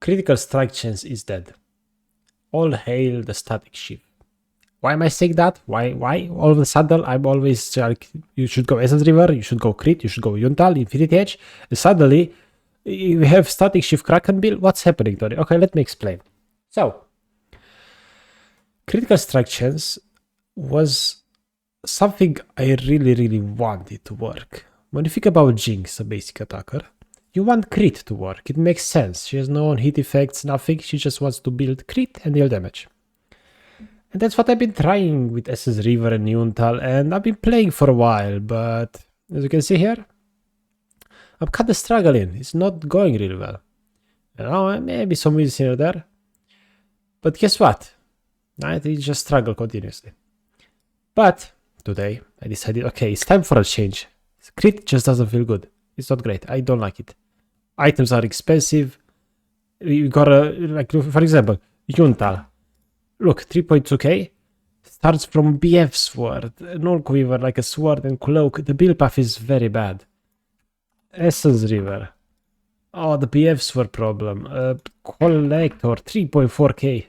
Critical strike chance is dead. All hail the static shift. Why am I saying that? Why? All of a sudden, I'm always like, you should go Essence River, you should go Crit, you should go Yuntal, Infinity Edge. And suddenly, you have static shift Kraken build. What's happening, Tony? Okay, let me explain. So, critical strike chance was something I really wanted to work. When you think about Jinx, a basic attacker, you want crit to work. It makes sense. She has no hit effects, nothing. She just wants to build crit and deal damage. And that's what I've been trying with Essence River and Yuntal, and I've been playing for a while, but as you can see here, I'm kinda struggling. It's not going really well. You know, maybe some wins here or there. But guess what? I just struggle continuously. But today I decided, okay, it's time for a change. Crit just doesn't feel good. It's not great. I don't like it. Items are expensive. You gotta, like, for example, Yuntal. Look, 3.2k starts from BF sword, Null Quiver, like a sword and cloak. The build path is very bad. Essence River. Oh, the BF sword problem. Collector, 3.4k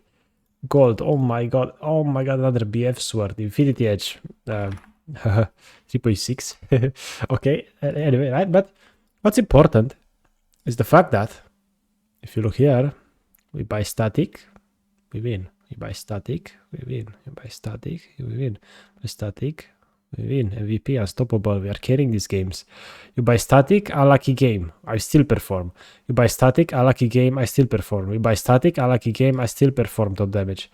gold. Oh my god, another BF sword. Infinity Edge. 3.6. Okay, anyway, right? But what's important is the fact that if you look here, we buy static, we win. You buy static, we win. You buy static, we win. Buy static, we win. MVP, unstoppable. We are carrying these games. You buy static, unlucky game. I still perform. You buy static, unlucky game. I still perform. You buy static, unlucky game. I still perform top damage.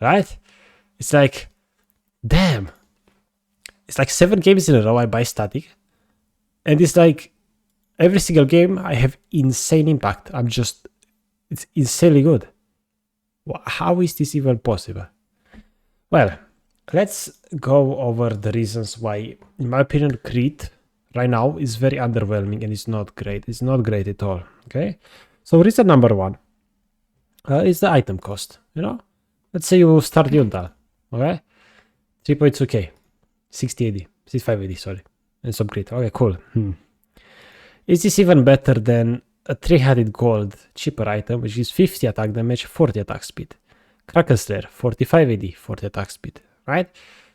Right? It's like, damn. It's like 7 games in a row I buy static. And it's like, every single game I have insane impact. It's insanely good. How is this even possible? Well, let's go over the reasons why, in my opinion, crit right now is very underwhelming and it's not great. It's not great at all. Okay, so reason number one is the item cost. You know, let's say you start Yuntal, okay, 3.2k, 60 AD, 65 AD, sorry, and some crit. Okay, cool. Is this even better than a 300 gold cheaper item, which is 50 attack damage, 40 attack speed? Kraken Slayer, 45 AD, 40 attack speed, right?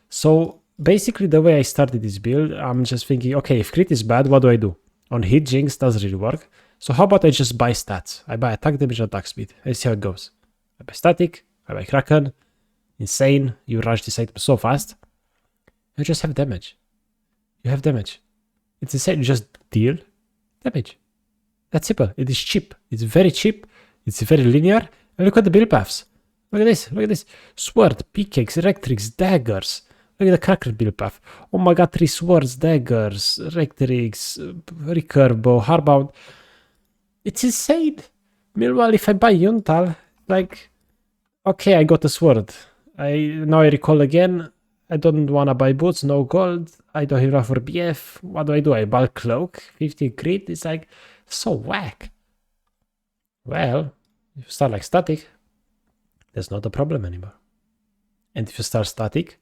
So basically the way I started this build, I'm just thinking, okay, if crit is bad, what do I do? On hit, Jinx doesn't really work. So how about I just buy stats? I buy attack damage and attack speed. I see how it goes. I buy static, I buy Kraken. Insane, you rush this item so fast. You just have damage. You have damage. It's insane, you just deal damage. That's simple. It is cheap. It's very cheap. It's very linear. And look at the build paths. Look at this. Look at this. Sword, pickaxe, rectrix, daggers. Look at the Kraken build path. Oh my god, 3 swords, daggers, rectrix, recurve bow, hardbound. It's insane. Meanwhile, if I buy Yuntal, like, okay, I got a sword. Now I recall again. I don't wanna buy boots, no gold. I don't have enough for BF. What do? I buy cloak, 15 crit. It's like, so whack. Well, if you start like static, there's not a problem anymore. And if you start static,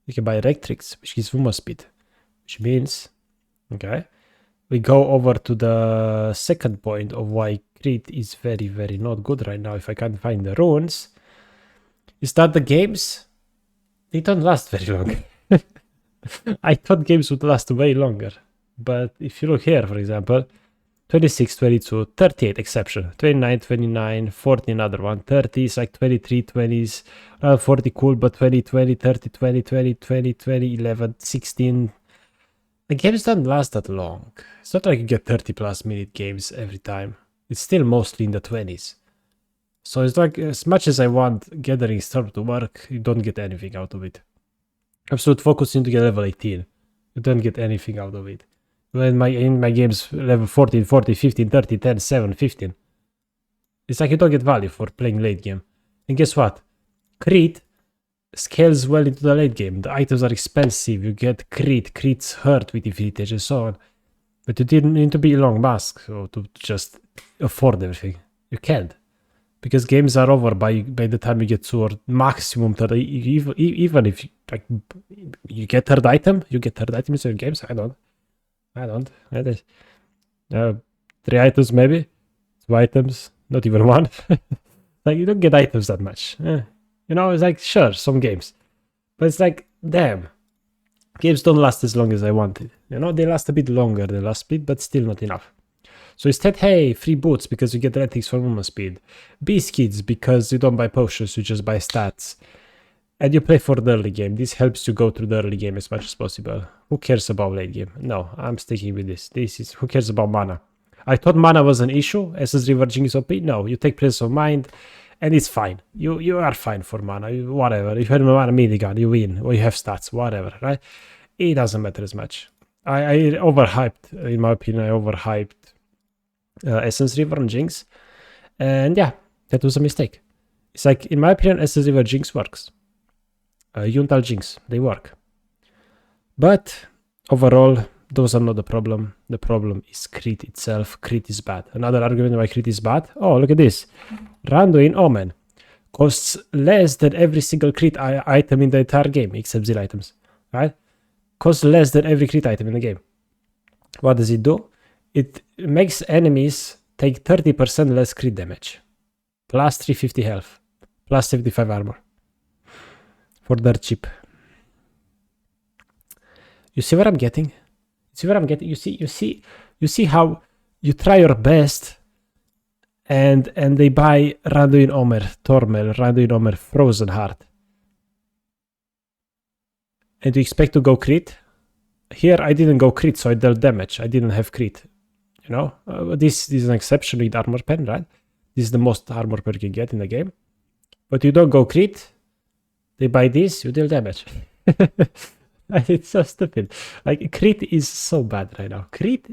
you can buy rectrix, which gives movement speed, which means, okay, we go over to the second point of why crit is very not good right now. If I can't find the runes, is that the games, they don't last very long. I thought games would last way longer, but if you look here, for example, 26, 22, 38 exception, 29, 29, 40 another one, 30 is like 23, 20s, 40 cool, but 20, 20, 30, 20, 20, 20, 20, 11, 16. The games don't last that long. It's not like you get 30 plus minute games every time. It's still mostly in the 20s. So it's like, as much as I want Gathering Storm to work, you don't get anything out of it. Absolute Focus into get level 18. You don't get anything out of it. In my games level 14, 40, 15, 30, 10, 7, 15. It's like you don't get value for playing late game. And guess what? Crit scales well into the late game. The items are expensive. You get crit. Crits hurt with Infinity Edge and so on. But you didn't need to be Elon Musk or to just afford everything. You can't. Because games are over by the time you get to maximum third. Even if you get third item, you get third items in games. I don't. That is 3 items maybe, 2 items, not even one. Like, you don't get items that much. You know, it's like, sure, some games. But it's like, damn. Games don't last as long as I wanted. You know, they last a bit longer than last bit, but still not enough. So instead, hey, free boots because you get retics for movement speed. Biscuits because you don't buy potions, you just buy stats. And you play for the early game. This helps you go through the early game as much as possible. Who cares about late game? No, I'm sticking with this. Who cares about mana? I thought mana was an issue. SS River Jinx OP. No, you take Presence of Mind, and it's fine. You are fine for mana. Whatever. If you have a mana minigun, you win. Or you have stats, whatever, right? It doesn't matter as much. I overhyped, in my opinion, I overhyped Essence River and Jinx. And yeah, that was a mistake. It's like, in my opinion, Essence River Jinx works. Yuntal Jinx, they work. But overall, those are not the problem. The problem is crit itself. Crit is bad. Another argument why crit is bad. Oh, look at this. Randuin Omen costs less than every single crit item in the entire game, except zero items, right? Costs less than every crit item in the game. What does it do? It makes enemies take 30% less crit damage, plus 350 health, plus 75 armor. For dirt cheap. You see what I'm getting? See what I'm getting? You see how you try your best and they buy Randuin Omer, Tormel, Randuin Omer, Frozen Heart. And you expect to go crit? Here I didn't go crit, so I dealt damage. I didn't have crit. You know? This is an exception with armor pen, right? This is the most armor pen you can get in the game. But you don't go crit. They buy this, you deal damage. It's so stupid. Like, crit is so bad right now. Crit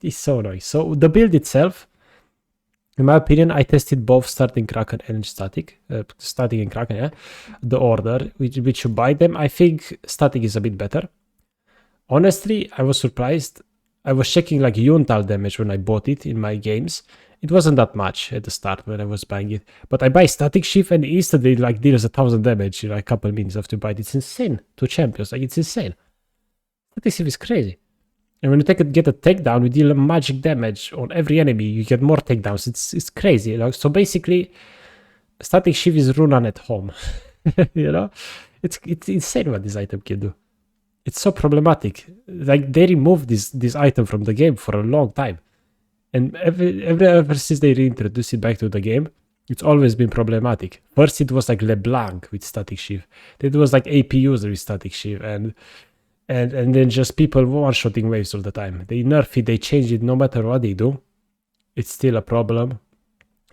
is so annoying. So the build itself, in my opinion, I tested both starting Kraken and static. Static and Kraken, yeah. The order, which you buy them. I think static is a bit better. Honestly, I was surprised. I was checking like Yuntal damage when I bought it in my games. It wasn't that much at the start when I was buying it. But I buy static shift and instantly like deals 1,000 damage in like a couple minutes after you buy it. It's insane to champions. Like, it's insane. Static shift is crazy. And when you get a takedown, you deal magic damage on every enemy. You get more takedowns. It's crazy. Like, so basically, static shift is Runan at home. You know? It's insane what this item can do. It's so problematic. Like, they removed this item from the game for a long time. And ever since they reintroduced it back to the game, it's always been problematic. First, it was like LeBlanc with static shift. Then it was like AP user with static shift. And then just people one-shotting waves all the time. They nerf it, they change it, no matter what they do. It's still a problem.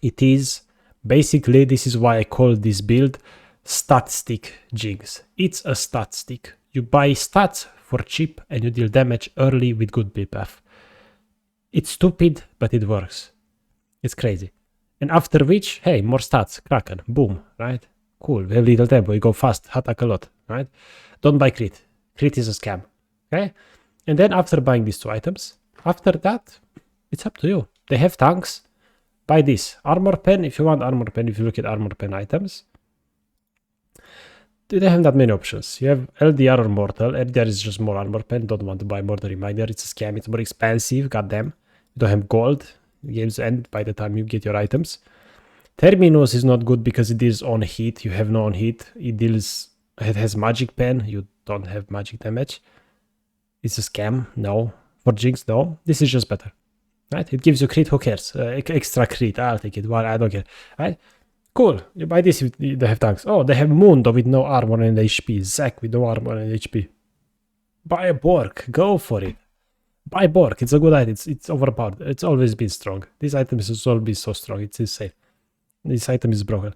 It is. Basically, this is why I call this build stat stick Jinx. It's a stat stick. You buy stats for cheap and you deal damage early with good build path. It's stupid, but it works. It's crazy. And after which, hey, more stats, Kraken, boom, right? Cool, we have little tempo, we go fast, attack a lot, right? Don't buy crit. Crit is a scam, okay? And then after buying these two items, after that, it's up to you. They have tanks. Buy this. Armor pen, if you want armor pen, if you look at armor pen items, they don't have that many options. You have LDR or Mortal. LDR is just more armor pen. Don't want to buy Mortal Reminder. It's a scam. It's more expensive. Goddamn. You don't have gold. Games end by the time you get your items. Terminus is not good because it is on hit. You have no on hit. It has magic pen. You don't have magic damage. It's a scam. No. For Jinx, no. This is just better. Right? It gives you crit. Who cares? Extra crit. I'll take it. Well, I don't care. Right? Cool. You buy this if they have tanks. Oh, they have Mundo with no armor and HP. Zack with no armor and HP. Buy a Bork. Go for it. Buy Bork. It's a good item. It's overpowered. It's always been strong. This item has always been so strong. It's insane. This item is broken.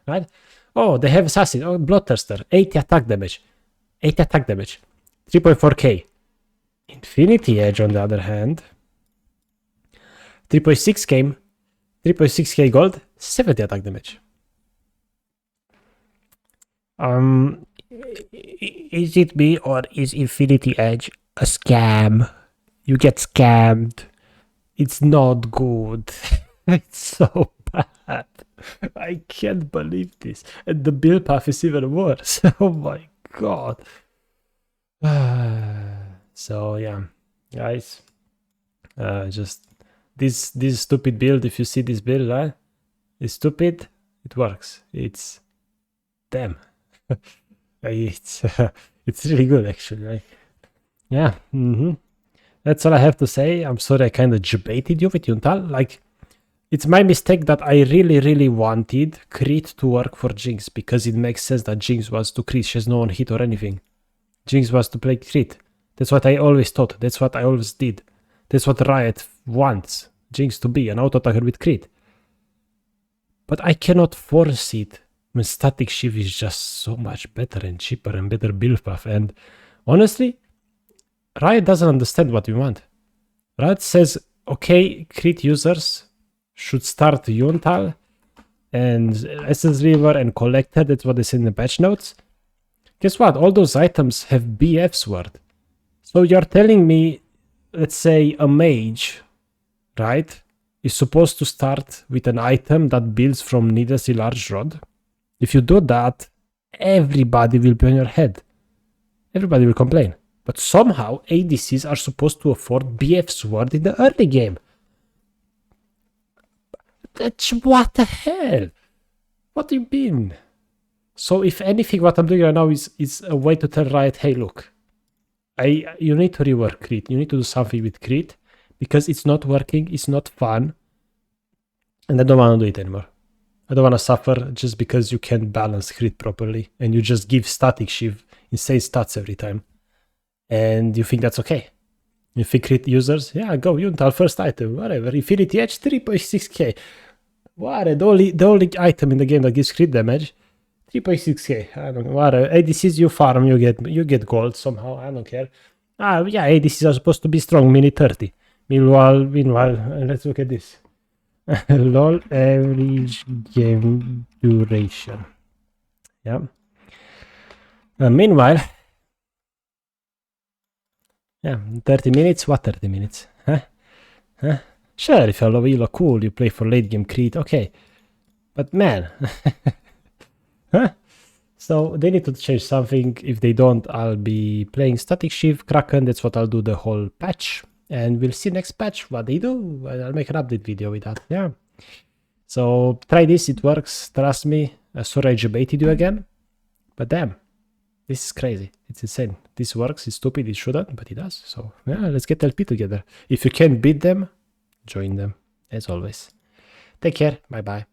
Right? Oh, they have Assassin. Oh, Bloodthirster. 80 attack damage. 80 attack damage. 3.4k. Infinity Edge, on the other hand. 3.6k. 3.6k gold. 70 attack damage. Is it me or is Infinity Edge a scam? You get scammed. It's not good. It's so bad. I can't believe this. And the build path is even worse. Oh my god. So yeah, guys. Just this stupid build. If you see this build, right? It's stupid. It works. It's damn. it's it's really good actually. Like, yeah. That's all I have to say. I'm sorry I kind of debated you with Yuntal. Like, it's my mistake that I really wanted crit to work for Jinx because it makes sense that Jinx was to crit. She has no one hit or anything. Jinx was to play crit. That's what I always thought. That's what I always did. That's what Riot wants Jinx to be, an auto attacker with crit. But I cannot force it when static shift is just so much better and cheaper and better build path. And honestly, Riot doesn't understand what we want. Riot says, okay, crit users should start Yuntal and Essence River and Collector. That's what they say in the patch notes. Guess what? All those items have BF Sword. So you're telling me, let's say a mage, right, is supposed to start with an item that builds from needlessly large rod. If you do that, everybody will be on your head. Everybody will complain. But somehow ADCs are supposed to afford BF Sword in the early game. That's what the hell? What do you mean? So if anything, what I'm doing right now is a way to tell Riot, hey, look, you need to rework crit. You need to do something with crit because it's not working. It's not fun. And I don't want to do it anymore. I don't want to suffer just because you can't balance crit properly and you just give static shift insane stats every time. And you think that's okay. You think crit users, yeah, go Yuntal first item, whatever. Infinity Edge 3.6k. What? The only item in the game that gives crit damage, 3.6k. I don't know. Whatever. ADCs you farm, you get gold somehow. I don't care. Yeah, ADCs are supposed to be strong, mini 30. Meanwhile, let's look at this. LOL average game duration. Yeah. Meanwhile, yeah, 30 minutes. What 30 minutes? Huh? Sure, if you look cool, you play for late game crit, okay. But man, huh? So they need to change something. If they don't, I'll be playing static shift Kraken. That's what I'll do the whole patch. And we'll see next patch what they do. I'll make an update video with that. Yeah. So try this. It works. Trust me. Sorry I debated you again. But damn. This is crazy. It's insane. This works. It's stupid. It shouldn't, but it does. So yeah, let's get LP together. If you can beat them, join them. As always. Take care. Bye-bye.